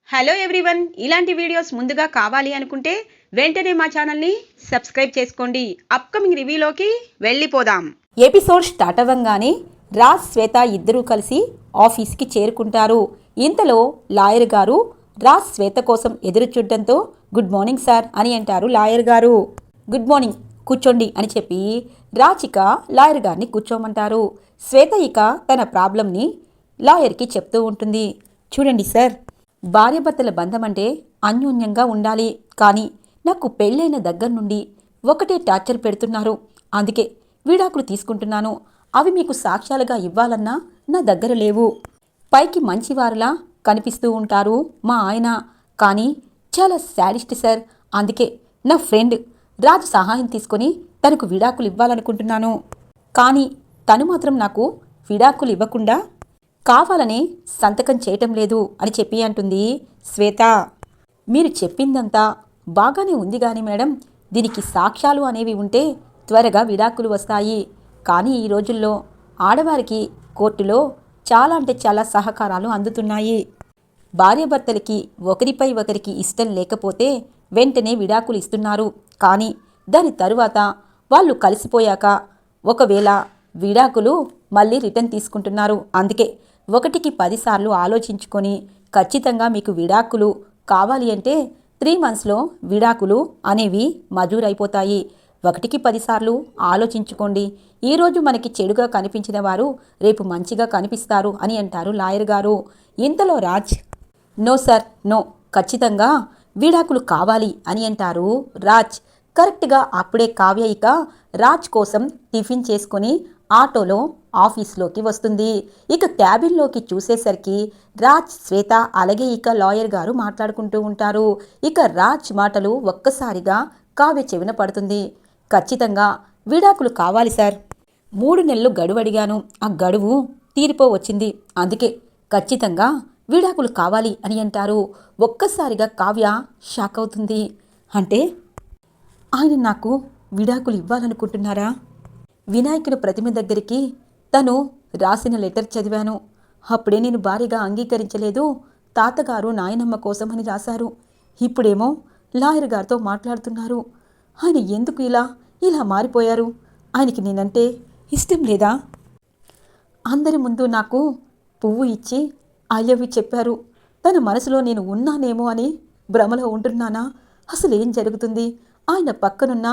Hello everyone, ఇలాంటి videos ముందుగా కావాలి అనుకుంటే వెంటనే మా ఛానల్ని సబ్స్క్రైబ్ చేసుకోండి. అప్కమింగ్ రివ్యూలోకి వెళ్ళిపోదాం. ఎపిసోడ్ స్టార్ట్ అవ్వంగానే రాజ్ శ్వేత ఇద్దరూ కలిసి ఆఫీస్కి చేరుకుంటారు. ఇంతలో లాయర్ గారు రాజ్ శ్వేత కోసం ఎదురు చూడడంతో గుడ్ మార్నింగ్ సార్ అని అంటారు లాయర్ గారు. గుడ్ మార్నింగ్, కూర్చోండి అని చెప్పి రాజ్ ఇక లాయర్ గారిని కూర్చోమంటారు. శ్వేత ఇక తన ప్రాబ్లంని లాయర్కి చెప్తూ ఉంటుంది. చూడండి సార్, భార్యాభర్తల బంధం అంటే అన్యోన్యంగా ఉండాలి, కానీ నాకు పెళ్ళైన దగ్గర నుండి ఒకటే టార్చర్ పెడుతున్నారు. అందుకే విడాకులు తీసుకుంటున్నాను. అవి మీకు సాక్ష్యాలుగా ఇవ్వాలన్నా నా దగ్గర లేవు. పైకి మంచివారులా కనిపిస్తూ ఉంటారు మా ఆయన, కానీ చాలా శాడిస్ట్ సార్. అందుకే నా ఫ్రెండ్ రాజు సహాయం తీసుకొని తనకు విడాకులు ఇవ్వాలనుకుంటున్నాను. కానీ తను మాత్రం నాకు విడాకులు ఇవ్వకుండా కావాలనే సంతకం చేయటం లేదు అని చెప్పి అంటుంది శ్వేత. మీరు చెప్పిందంతా బాగానే ఉంది కానీ మేడం, దీనికి సాక్ష్యాలు అనేవి ఉంటే త్వరగా విడాకులు వస్తాయి. కానీ ఈ రోజుల్లో ఆడవారికి కోర్టులో చాలా అంటే చాలా సహకారాలు అందుతున్నాయి. భార్యాభర్తలకి ఒకరిపై ఒకరికి ఇష్టం లేకపోతే వెంటనే విడాకులు ఇస్తున్నారు. కానీ దాని తరువాత వాళ్ళు కలిసిపోయాక ఒకవేళ విడాకులు మళ్ళీ రిటర్న్ తీసుకుంటున్నారు. అందుకే 1కి 10 సార్లు ఆలోచించుకొని ఖచ్చితంగా మీకు విడాకులు కావాలి అంటే 3 monthsలో విడాకులు అనేవి మంజూరైపోతాయి. 1కి 10 సార్లు ఆలోచించుకోండి. ఈరోజు మనకి చెడుగా కనిపించిన వారు రేపు మంచిగా కనిపిస్తారు అని అంటారు లాయర్ గారు. ఇంతలో రాజ్, నో సార్, నో, ఖచ్చితంగా విడాకులు కావాలి అని అంటారు రాజ్. కరెక్ట్గా అప్పుడే కావ్య ఇక రాజ్ కోసం టిఫిన్ చేసుకొని ఆటోలో ఆఫీస్లోకి వస్తుంది. ఇక క్యాబిన్లోకి చూసేసరికి రాజ్, శ్వేత అలాగే ఇక లాయర్ గారు మాట్లాడుకుంటూ ఉంటారు. ఇక రాజ్ మాటలు ఒక్కసారిగా కావ్య చెవిన పడుతుంది. ఖచ్చితంగా విడాకులు కావాలి సార్. 3 నెలలు గడువు అడిగాను, ఆ గడువు తీరిపోవచ్చింది. అందుకే ఖచ్చితంగా విడాకులు కావాలి అని అంటారు. ఒక్కసారిగా కావ్య షాక్ అవుతుంది. అంటే ఆయన నాకు విడాకులు ఇవ్వాలనుకుంటున్నారా? వినాయకుని ప్రతిమ దగ్గరికి తను రాసిన లెటర్ చదివాను. అప్పుడే నేను భారీగా అంగీకరించలేదు. తాతగారు నాయనమ్మ కోసమని రాశారు. ఇప్పుడేమో లాయర్ గారితో మాట్లాడుతున్నారు. ఆయన ఎందుకు ఇలా మారిపోయారు? ఆయనకి నేనంటే ఇష్టం లేదా? అందరి ముందు నాకు పువ్వు ఇచ్చి ఐ లవ్ యూ చెప్పారు. తన మనసులో నేను ఉన్నానేమో అని భ్రమలో ఉంటున్నానా? అసలు ఏం జరుగుతుంది? ఆయన పక్కనున్న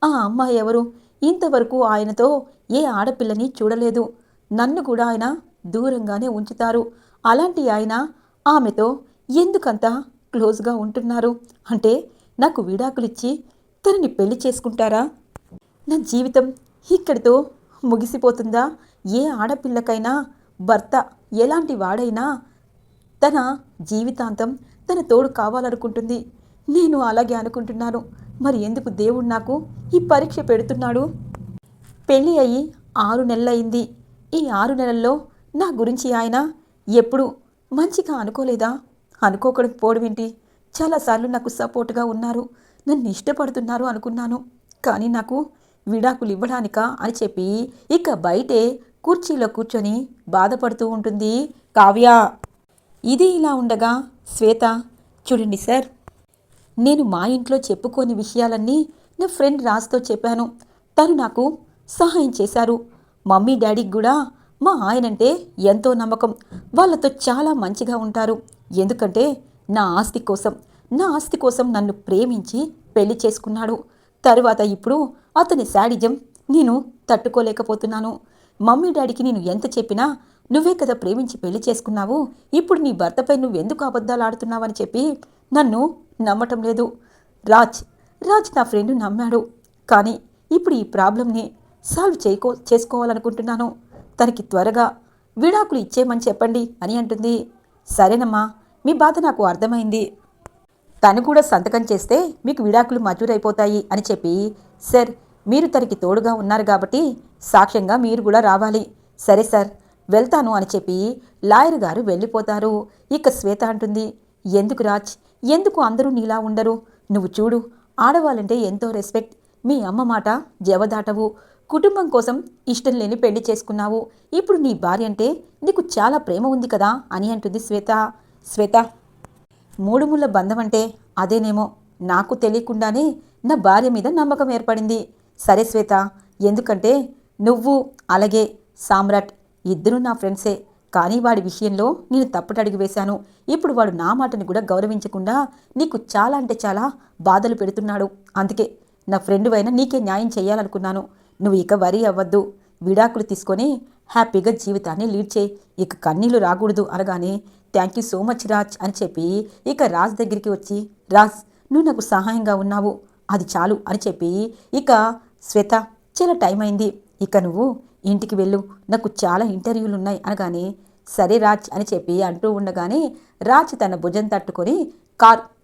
ఆ అమ్మాయి ఎవరు? ఇంతవరకు ఆయనతో ఏ ఆడపిల్లని చూడలేదు. నన్ను కూడా ఆయన దూరంగానే ఉంచుతారు. అలాంటి ఆయన ఆమెతో ఎందుకంత క్లోజ్గా ఉంటున్నారు? అంటే నాకు విడాకులిచ్చి తనని పెళ్లి చేసుకుంటారా? నా జీవితం ఇక్కడితో ముగిసిపోతుందా? ఏ ఆడపిల్లకైనా భర్త ఎలాంటి వాడైనా తన జీవితాంతం తన తోడు కావాలనుకుంటుంది. నేను అలాగే అనుకుంటున్నాను. మరి ఎందుకు దేవుడు నాకు ఈ పరీక్ష పెడుతున్నాడు? పెళ్ళి అయ్యి 6 నెలలైంది. ఈ 6 నెలల్లో నా గురించి ఆయన ఎప్పుడు మంచిగా అనుకోలేదా? అనుకోకపోవడం ఏంటి? చాలాసార్లు నాకు సపోర్ట్గా ఉన్నారు, నన్ను ఇష్టపడుతున్నారు అనుకున్నాను. కానీ నాకు విడాకులు ఇవ్వడానికా అని చెప్పి ఇక బయటే కుర్చీలో కూర్చొని బాధపడుతూ ఉంటుంది కావ్య. ఇది ఇలా ఉండగా శ్వేత, చూడండి సార్, నేను మా ఇంట్లో చెప్పుకోని విషయాలన్నీ నా ఫ్రెండ్ రాజ్తో చెప్పాను. తను నాకు సహాయం చేశారు. మమ్మీ డాడీకి కూడా మా ఆయనంటే ఎంతో నమ్మకం. వాళ్ళతో చాలా మంచిగా ఉంటారు. ఎందుకంటే నా ఆస్తి కోసం నన్ను ప్రేమించి పెళ్లి చేసుకున్నాడు. తరువాత ఇప్పుడు అతని శాడిజం నేను తట్టుకోలేకపోతున్నాను. మమ్మీ డాడీకి నేను ఎంత చెప్పినా నువ్వే కదా ప్రేమించి పెళ్లి చేసుకున్నావు, ఇప్పుడు నీ భర్తపై నువ్వెందుకు అబద్ధాలు ఆడుతున్నావని చెప్పి నన్ను నమ్మటం లేదు. రాజ్ నా ఫ్రెండ్ నమ్మాడు. కానీ ఇప్పుడు ఈ ప్రాబ్లంని సాల్వ్ చేసుకోవాలనుకుంటున్నాను. తనకి త్వరగా విడాకులు ఇచ్చేయమని చెప్పండి అని అంటుంది. సరేనమ్మా, మీ బాధ నాకు అర్థమైంది. తను కూడా సంతకం చేస్తే మీకు విడాకులు మంజూరైపోతాయి అని చెప్పి, సార్ మీరు తనకి తోడుగా ఉన్నారు కాబట్టి సాక్ష్యంగా మీరు కూడా రావాలి. సరే సార్, వెళ్తాను అని చెప్పి లాయర్ గారు వెళ్ళిపోతారు. ఇక శ్వేత అంటుంది, ఎందుకు రాజ్, ఎందుకు అందరూ నీలా ఉండరు? నువ్వు చూడు, ఆడవాళ్ళంటే ఎంతో రెస్పెక్ట్. మీ అమ్మ మాట జవదాటవు. కుటుంబం కోసం ఇష్టం లేని పెళ్లి చేసుకున్నావు. ఇప్పుడు నీ భార్య అంటే నీకు చాలా ప్రేమ ఉంది కదా అని అంటుంది శ్వేత. మూడు ముళ్ళ బంధం అంటే అదేనేమో. నాకు తెలియకుండానే నా భార్య మీద నమ్మకం ఏర్పడింది. సరే శ్వేత, ఎందుకంటే నువ్వు అలాగే సామ్రాట్ ఇద్దరూ నా ఫ్రెండ్సే. కానీ వాడి విషయంలో నేను తప్పుటడుగు వేశాను. ఇప్పుడు వాడు నా మాటని కూడా గౌరవించకుండా నీకు చాలా అంటే చాలా బాధలు పెడుతున్నాడు. అందుకే నా ఫ్రెండ్ అయినా నీకే న్యాయం చేయాలనుకున్నాను. నువ్వు ఇక వరీ అవ్వద్దు. విడాకులు తీసుకొని హ్యాపీగా జీవితాన్ని లీడ్ చేయి. ఇక కన్నీళ్లు రాకూడదు అనగానే thank you so much Raj అని చెప్పి ఇక రాజ్ దగ్గరికి వచ్చి, రాజ్ నువ్వు నాకు సహాయంగా ఉన్నావు, అది చాలు అని చెప్పి ఇక శ్వేత చాలా టైం అయింది, ఇక నువ్వు ఇంటికి వెళ్ళు, నాకు చాలా ఇంటర్వ్యూలు ఉన్నాయి అనగానే సరే రాజ్ అని చెప్పి అంటూ ఉండగానే రాజ్ తన భుజం తట్టుకొని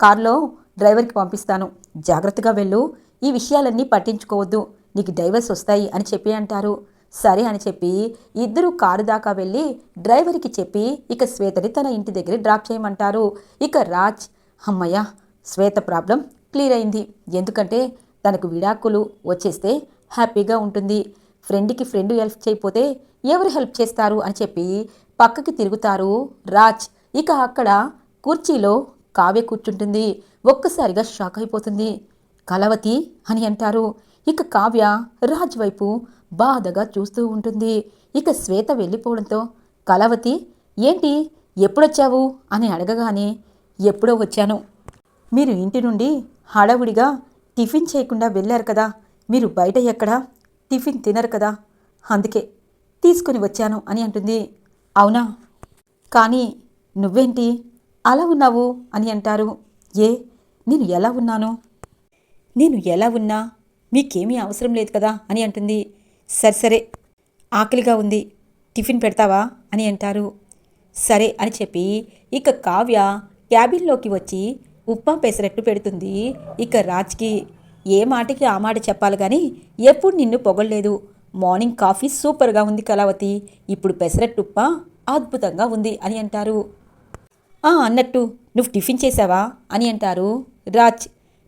కార్లో డ్రైవర్కి పంపిస్తాను, జాగ్రత్తగా వెళ్ళు, ఈ విషయాలన్నీ పట్టించుకోవద్దు, నీకు డైవర్స్ వస్తాయి అని చెప్పి అంటారు. సరే అని చెప్పి ఇద్దరూ కారు దాకా వెళ్ళి డ్రైవర్కి చెప్పి ఇక శ్వేతని తన ఇంటి దగ్గర డ్రాప్ చేయమంటారు. ఇక రాజ్ అమ్మయ్య శ్వేత ప్రాబ్లం క్లియర్ అయింది, ఎందుకంటే తనకు విడాకులు వచ్చేస్తే హ్యాపీగా ఉంటుంది, ఫ్రెండ్కి ఫ్రెండ్ హెల్ప్ చేయకపోతే ఎవరు హెల్ప్ చేస్తారు అని చెప్పి పక్కకి తిరుగుతారు రాజ్. ఇక అక్కడ కుర్చీలో కావ్య కూర్చుంటుంది. ఒక్కసారిగా షాక్ అయిపోతుంది. కలవతి అని అంటారు. ఇక కావ్య రాజ్ వైపు బాధగా చూస్తూ ఉంటుంది. ఇక శ్వేత వెళ్ళిపోవడంతో కలవతి ఏంటి ఎప్పుడొచ్చావు అని అడగగానే ఎప్పుడో వచ్చాను, మీరు ఇంటి నుండి హడావుడిగా టిఫిన్ చేయకుండా వెళ్ళారు కదా, మీరు బయట ఎక్కడా టిఫిన్ తినరు కదా, అందుకే తీసుకొని వచ్చాను అని అంటుంది. అవునా, కానీ నువ్వేంటి అలా ఉన్నావు అని అంటారు. నేను ఎలా ఉన్నాను, నేను ఎలా ఉన్నా మీకేమీ అవసరం లేదు కదా అని అంటుంది. సరే ఆకలిగా ఉంది, టిఫిన్ పెడతావా అని అంటారు. సరే అని చెప్పి ఇక కావ్య క్యాబిన్లోకి వచ్చి ఉప్మా పెసరట్టు పెడుతుంది. ఇక రాజ్కి ఏ మాటకి ఆ మాట చెప్పాలి కానీ ఎప్పుడు నిన్ను పొగడలేదు, మార్నింగ్ కాఫీ సూపర్గా ఉంది కళావతి, ఇప్పుడు పెసరట్టు ఉప్మా అద్భుతంగా ఉంది అని అంటారు. అన్నట్టు నువ్వు టిఫిన్ చేశావా అని అంటారు రాజ్.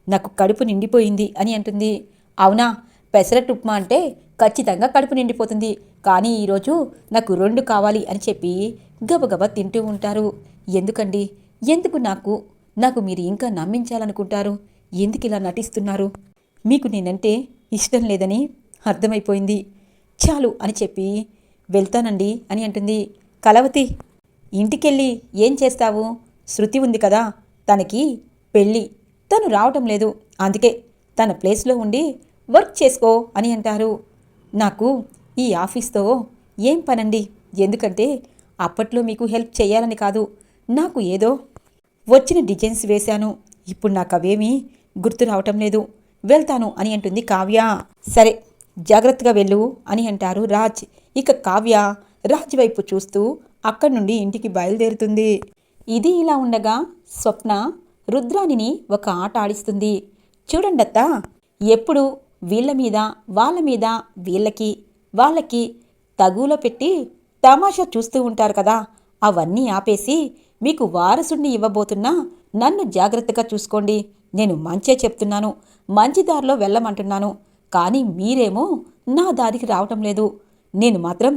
నాకు కడుపు నిండిపోయింది అని అంటుంది. అవునా, పెసరట్టు ఉప్మా అంటే ఖచ్చితంగా కడుపు నిండిపోతుంది, కానీ ఈరోజు నాకు 2 కావాలి అని చెప్పి గబగబా తింటూ ఉంటారు. ఎందుకండి, ఎందుకు నాకు మీరు ఇంకా నమ్మించాలనుకుంటారు, ఎందుకు ఇలా నటిస్తున్నారు, మీకు నేనంటే ఇష్టం లేదని అర్థమైపోయింది, చాలు అని చెప్పి వెళ్తానండి అని అంటుంది. కలవతి ఇంటికెళ్ళి ఏం చేస్తావు, శృతి ఉంది కదా, తనకి పెళ్ళి, తను రావటం లేదు, అందుకే తన ప్లేస్లో ఉండి వర్క్ చేసుకో అని అంటారు. నాకు ఈ ఆఫీస్తో ఏం పనండి, ఎందుకంటే అప్పట్లో మీకు హెల్ప్ చేయాలని కాదు, నాకు ఏదో వచ్చిన డిజైన్స్ వేశాను, ఇప్పుడు నాకు అవేమీ గుర్తు రావటం లేదు, వెళ్తాను అని అంటుంది కావ్య. సరే జాగ్రత్తగా వెళ్ళు అని అంటారు రాజ్. ఇక కావ్య రాజ్ వైపు చూస్తూ అక్కడి నుండి ఇంటికి బయలుదేరుతుంది. ఇది ఇలా ఉండగా స్వప్న రుద్రాణిని ఒక ఆట ఆడిస్తుంది. చూడండత్తా, ఎప్పుడు వీళ్ళ మీద వాళ్ళ మీద వాళ్ళకి తగులో పెట్టి తమాషా చూస్తూ ఉంటారు కదా, అవన్నీ ఆపేసి మీకు వారసుడిని ఇవ్వబోతున్నా నన్ను జాగ్రత్తగా చూసుకోండి, నేను మంచే చెప్తున్నాను, మంచి దారిలో వెళ్ళమంటున్నాను, కానీ మీరేమో నా దారికి రావటం లేదు, నేను మాత్రం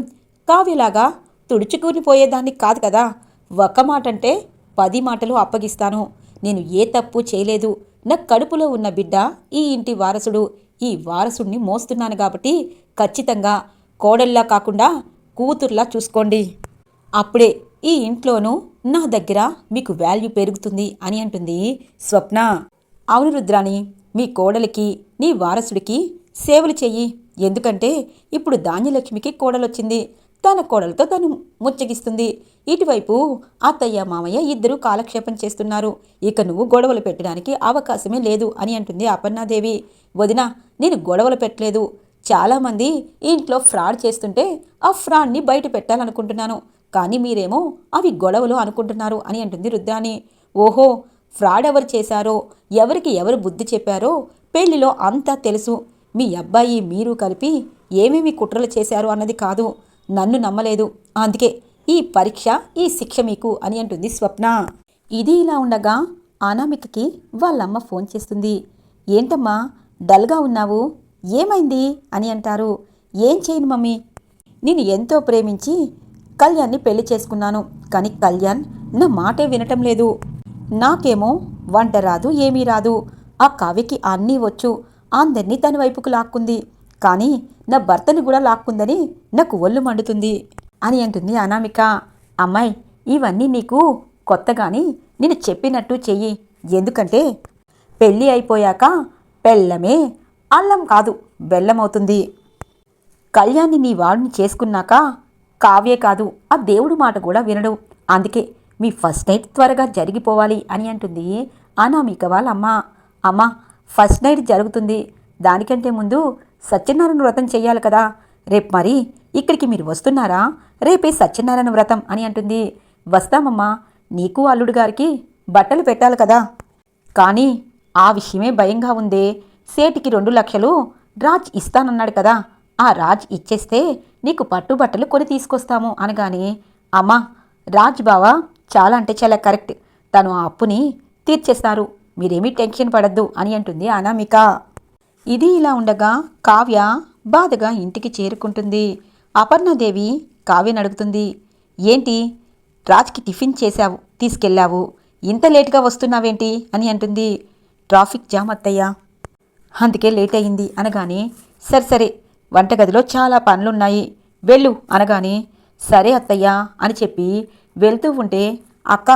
కావ్యలాగా తుడుచుకుని పోయేదాన్ని కాదు కదా, ఒక్క మాట అంటే 10 మాటలు అప్పగిస్తాను, నేను ఏ తప్పు చేయలేదు, నా కడుపులో ఉన్న బిడ్డ ఈ ఇంటి వారసుడు, ఈ వారసుడిని మోస్తున్నాను కాబట్టి ఖచ్చితంగా కోడల్లా కాకుండా కూతుర్లా చూసుకోండి, అప్పుడే ఈ ఇంట్లోనూ నా దగ్గర మీకు వాల్యూ పెరుగుతుంది అని అంటుంది స్వప్న. అవును రుద్రాణి, మీ కోడలికి నీ వారసుడికి సేవలు చెయ్యి, ఎందుకంటే ఇప్పుడు ధాన్యలక్ష్మికి కోడలొచ్చింది, తన కోడలతో తను ముచ్చగిస్తుంది, ఇటువైపు అత్తయ్య మామయ్య ఇద్దరూ కాలక్షేపం చేస్తున్నారు, ఇక నువ్వు గొడవలు పెట్టడానికి అవకాశమే లేదు అని అంటుంది అపర్ణాదేవి. వదినా, నేను గొడవలు పెట్టలేదు, చాలామంది ఇంట్లో ఫ్రాడ్ చేస్తుంటే ఆ ఫ్రాడ్ని బయట పెట్టాలనుకుంటున్నాను, కానీ మీరేమో అవి గొడవలు అనుకుంటున్నారు అని అంటుంది రుద్రాణి. ఓహో, ఫ్రాడ్ ఎవరు చేశారో, ఎవరికి ఎవరు బుద్ధి చెప్పారో పెళ్లిలో అంతా తెలుసు, మీ అబ్బాయి మీరు కలిపి ఏమేమి కుట్రలు చేశారు అన్నది కాదు, నన్ను నమ్మలేదు, అందుకే ఈ పరీక్ష, ఈ శిక్ష మీకు అని అంటుంది స్వప్న. ఇది ఇలా ఉండగా అనామికకి వాళ్ళమ్మ ఫోన్ చేస్తుంది. ఏంటమ్మా డల్గా ఉన్నావు, ఏమైంది అని అంటారు. ఏం చేయను మమ్మీ, నేను ఎంతో ప్రేమించి కళ్యాణ్ని పెళ్లి చేసుకున్నాను, కానీ కళ్యాణ్ నా మాటే వినటం లేదు, నాకేమో వంట రాదు, ఏమీ రాదు. ఆ కావ్యకి అన్నీ వచ్చు, అందరినీ తన వైపుకు లాక్కుంది. కానీ నా భర్తని కూడా లాక్కుందని నాకు ఒళ్ళు మండుతుంది అని అంటుంది అనామిక. అమ్మాయి, ఇవన్నీ నీకు కొత్తగాని నేను చెప్పినట్టు చెయ్యి. ఎందుకంటే పెళ్ళి అయిపోయాక పెళ్ళమే అల్లం కాదు బెల్లమవుతుంది. కళ్యాణ్ని నీ వాడిని చేసుకున్నాక కావ్యే కాదు, ఆ దేవుడు మాట కూడా వినడు. అందుకే మీ ఫస్ట్ నైట్ త్వరగా జరిగిపోవాలి అని అంటుంది అనామిక వాళ్ళ అమ్మ. అమ్మ, ఫస్ట్ నైట్ జరుగుతుంది, దానికంటే ముందు సత్యనారాయణ వ్రతం చెయ్యాలి కదా. రేపు మరి ఇక్కడికి మీరు వస్తున్నారా? రేపే సత్యనారాయణ వ్రతం అని అంటుంది. వస్తామమ్మా, నీకు అల్లుడు గారికి బట్టలు పెట్టాలి కదా. కానీ ఆ విషయమే భయంగా ఉందే. సేటికి 2 లక్షలు రాజ్ ఇస్తానన్నాడు కదా, ఆ రాజ్ ఇచ్చేస్తే నీకు పట్టుబట్టలు కొని తీసుకొస్తాము అనగానే, అమ్మా, రాజ్ బావ చాలా అంటే చాలా కరెక్ట్, తను ఆ అప్పుని తీర్చేస్తారు, మీరేమీ టెన్షన్ పడద్దు అని అంటుంది అనామిక. ఇది ఇలా ఉండగా కావ్య బాధగా ఇంటికి చేరుకుంటుంది. అపర్ణాదేవి కావ్యని అడుగుతుంది, ఏంటి రాజ్కి టిఫిన్ చేశావు, తీసుకెళ్ళావు, ఇంత లేటుగా వస్తున్నావేంటి అని అంటుంది. ట్రాఫిక్ జామ్ అత్తయ్యా, అందుకే లేట్ అయింది అనగానే, సరే వంటగదిలో చాలా పనులున్నాయి, వెళ్ళు అనగానే, సరే అత్తయ్యా అని చెప్పి వెళ్తూ ఉంటే, అక్క,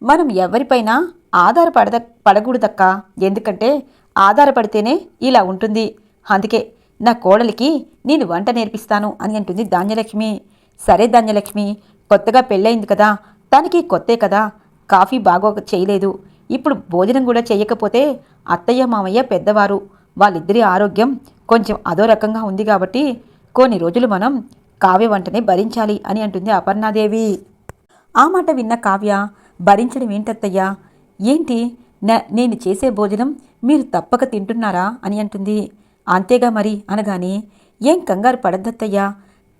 మనం ఎవరిపైనా పడకూడదక్క, ఎందుకంటే ఆధారపడితేనే ఇలా ఉంటుంది. అందుకే నా కోడలికి నేను వంట నేర్పిస్తాను అని అంటుంది ధాన్యలక్ష్మి. సరే ధాన్యలక్ష్మి, కొత్తగా పెళ్ళయింది కదా, తనకి కొత్తే కదా, కాఫీ బాగా చేయలేదు, ఇప్పుడు భోజనం కూడా చెయ్యకపోతే అత్తయ్య మామయ్య పెద్దవారు, వాళ్ళిద్దరి ఆరోగ్యం కొంచెం అదో రకంగా ఉంది కాబట్టి కొన్ని రోజులు మనం కావ్య వంటనే భరించాలి అని అంటుంది అపర్ణాదేవి. ఆ మాట విన్న కావ్య, భరించడం ఏంటత్తయ్యా, ఏంటి నేను చేసే భోజనం మీరు తప్పక తింటున్నారా అని అంటుంది. అంతేగా మరి అనగానే, ఏం కంగారు పడద్దత్తయ్యా,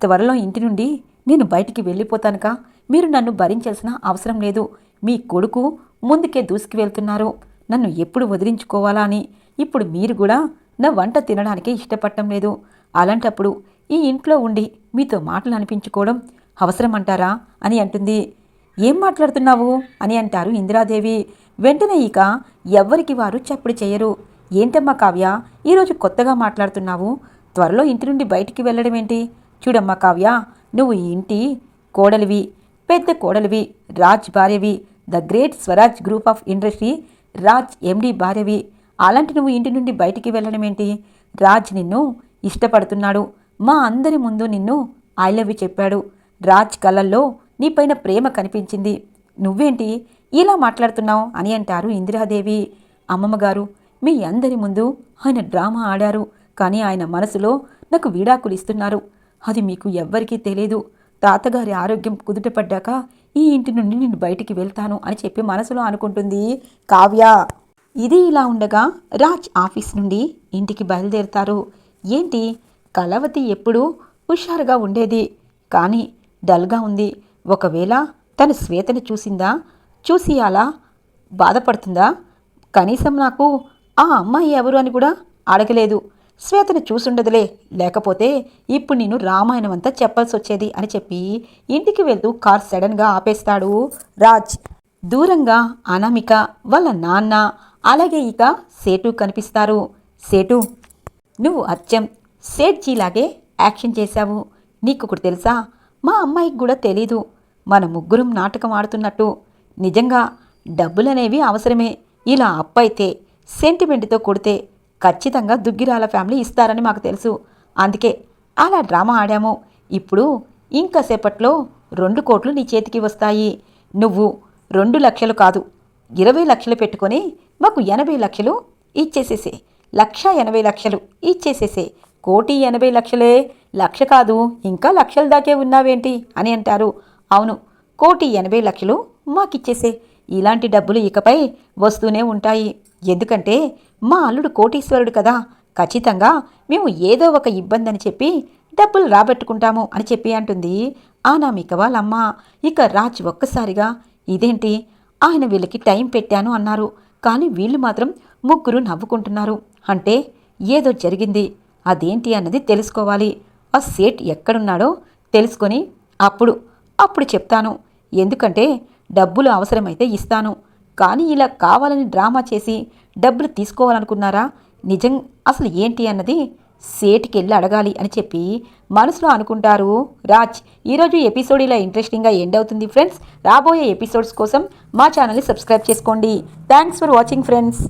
త్వరలో ఇంటి నుండి నేను బయటికి వెళ్ళిపోతానుక, మీరు నన్ను భరించాల్సిన అవసరం లేదు. మీ కొడుకు ముందుకే దూసుకు వెళ్తున్నారు, నన్ను ఎప్పుడు వదిలించుకోవాలా అని. ఇప్పుడు మీరు కూడా నా వంట తినడానికి ఇష్టపడటం లేదు. అలాంటప్పుడు ఈ ఇంట్లో ఉండి మీతో మాటలు అనిపించుకోవడం అవసరమంటారా అని అంటుంది. ఏం మాట్లాడుతున్నావు అని అంటారు ఇందిరాదేవి. వెంటనే ఇక ఎవ్వరికి వారు చప్పుడు చేయరు. ఏంటమ్మా కావ్య, ఈరోజు కొత్తగా మాట్లాడుతున్నావు, త్వరలో ఇంటి నుండి బయటికి వెళ్ళడమేంటి? చూడమ్మా కావ్య, నువ్వు ఈ ఇంటి కోడలివి, పెద్ద కోడలివి, రాజ్ భార్యవి, the great Swaraj group of industry Raj MD భార్యవి. అలాంటి నువ్వు ఇంటి నుండి బయటికి వెళ్ళడమేంటి? రాజ్ నిన్ను ఇష్టపడుతున్నాడు, మా అందరి ముందు నిన్ను ఐ లవ్ యూ చెప్పాడు, రాజ్ కళ్ళల్లో నీపైన ప్రేమ కనిపించింది, నువ్వేంటి ఇలా మాట్లాడుతున్నావు అని అంటారు ఇందిరాదేవి. అమ్మమ్మగారు, మీ అందరి ముందు ఆయన డ్రామా ఆడారు, కానీ ఆయన మనసులో నాకు విడాకులు ఇస్తున్నారు, అది మీకు ఎవ్వరికీ తెలియదు. తాతగారి ఆరోగ్యం కుదుటపడ్డాక ఈ ఇంటి నుండి నేను బయటికి వెళ్తాను అని చెప్పి మనసులో అనుకుంటుంది కావ్య. ఇది ఇలా ఉండగా రాజ్ ఆఫీస్ నుండి ఇంటికి బయలుదేరుతారు. ఏంటి, కళావతి ఎప్పుడూ హుషారుగా ఉండేది, కానీ డల్గా ఉంది. ఒకవేళ తను శ్వేతని చూసి అలా బాధపడుతుందా? కనీసం నాకు ఆ అమ్మాయి ఎవరు అని కూడా అడగలేదు. శ్వేతను చూసుండదులే, లేకపోతే ఇప్పుడు నేను రామాయణం అంతా చెప్పాల్సి వచ్చేది అని చెప్పి ఇంటికి వెళ్తూ కార్ సడన్గా ఆపేస్తాడు రాజ్. దూరంగా అనామిక వాళ్ళ నాన్న అలాగే ఇక సేటు కనిపిస్తారు. సేటు, నువ్వు అచ్చం సేట్జీలాగే యాక్షన్ చేశావు. నీకొకటి తెలుసా, మా అమ్మాయికి కూడా తెలీదు మన ముగ్గురం నాటకం ఆడుతున్నట్టు. నిజంగా డబ్బులనేవి అవసరమే, ఇలా అప్పైతే సెంటిమెంట్తో కొడితే ఖచ్చితంగా దుగ్గిరాల ఫ్యామిలీ ఇస్తారని మాకు తెలుసు, అందుకే అలా డ్రామా ఆడాము. ఇప్పుడు ఇంకాసేపట్లో 2 కోట్లు నీ చేతికి వస్తాయి. నువ్వు 2 లక్షలు కాదు 20 లక్షలు పెట్టుకొని మాకు 80 లక్షలు ఇచ్చేసేసే, 1,80,00,000 ఇచ్చేసేసే. 1,80,00,000 లక్ష కాదు, ఇంకా లక్షల దాకే ఉన్నావేంటి అని అంటారు. అవును, 1,80,00,000 మాకిచ్చేసే. ఇలాంటి డబ్బులు ఇకపై వస్తూనే ఉంటాయి, ఎందుకంటే మా అల్లుడు కోటీశ్వరుడు కదా, ఖచ్చితంగా మేము ఏదో ఒక ఇబ్బంది అని చెప్పి డబ్బులు రాబట్టుకుంటాము అని చెప్పి అంటుంది అనామిక వాళ్ళమ్మ. ఇక రాజ్ ఒక్కసారిగా, ఇదేంటి, ఆయన వీళ్ళకి టైం పెట్టాను అన్నారు, కానీ వీళ్ళు మాత్రం ముగ్గురు నవ్వుకుంటున్నారు, అంటే ఏదో జరిగింది, అదేంటి అన్నది తెలుసుకోవాలి. ఆ సేట్ ఎక్కడున్నాడో తెలుసుకొని అప్పుడు చెప్తాను, ఎందుకంటే డబ్బులు అవసరమైతే ఇస్తాను, కానీ ఇలా కావాలని డ్రామా చేసి డబ్బులు తీసుకోవాలనుకున్నారా? నిజం అసలు ఏంటి అన్నది సేటుకి వెళ్ళి అడగాలి అని చెప్పి మనసులో అనుకుంటారు రాజ్. ఈరోజు ఎపిసోడ్ ఇలా ఇంట్రెస్టింగ్గా ఎండ్ అవుతుంది ఫ్రెండ్స్. రాబోయే ఎపిసోడ్స్ కోసం మా ఛానల్ని సబ్స్క్రైబ్ చేసుకోండి. Thanks for watching friends.